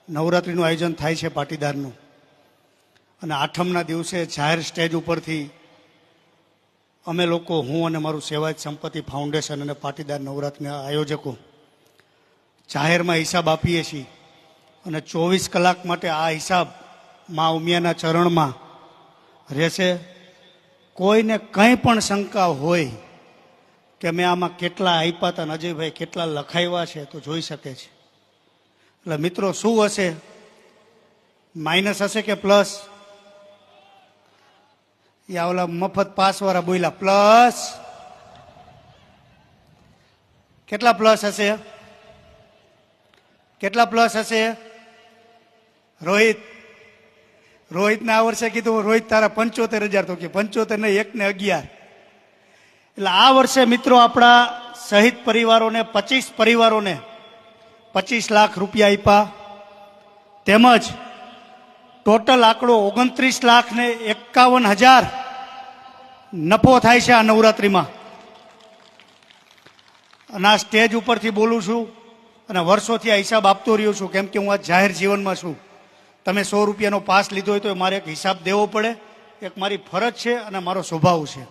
નવરાત્રિનું આયોજન થાય છે પાટીદારનું, અને આઠમના દિવસે જાહેર સ્ટેજ ઉપરથી અમે લોકો, હું અને મારું સેવાયત સંપત્તિ ફાઉન્ડેશન અને પાટીદાર નવરાત્રિના આયોજકો જાહેરમાં હિસાબ આપીએ છીએ, અને 24 કલાક માટે આ હિસાબ મા ઉમિયાના ચરણમાં રહેશે. કોઈને કંઈ પણ શંકા હોય કે મેં આમાં કેટલા આપ્યા હતા, અજયભાઈ કેટલા લખાવ્યા છે, તો જોઈ શકે છે. એટલે મિત્રો, શું હશે? માઇનસ હશે કે પ્લસ? યા ઓલા મફત પાસવાળા બોલ્યા પ્લસ. કેટલા પ્લસ હશે? કેટલા પ્લસ હશે? રોહિતને આ વર્ષે કીધું, રોહિત તારા 75,000, તો કે 75 ને 1 ને 11. એટલે આ વર્ષે મિત્રો આપણા શહીદ પરિવારોને 25 પરિવારોને 25 લાખ રૂપિયા આપ્યા, તેમજ ટોટલ આંકડો 29,51,000 નફો થાય છે આ નવરાત્રિમાં. અને આ સ્ટેજ ઉપરથી બોલું છું અને વર્ષોથી આ હિસાબ આપતો રહ્યો છું, કેમ કે હું આ જાહેર જીવનમાં છું. તમે 100 રૂપિયાનો પાસ લીધો હોય તો મારે એક હિસાબ દેવો પડે, એક મારી ફરજ છે અને મારો સ્વભાવ છે.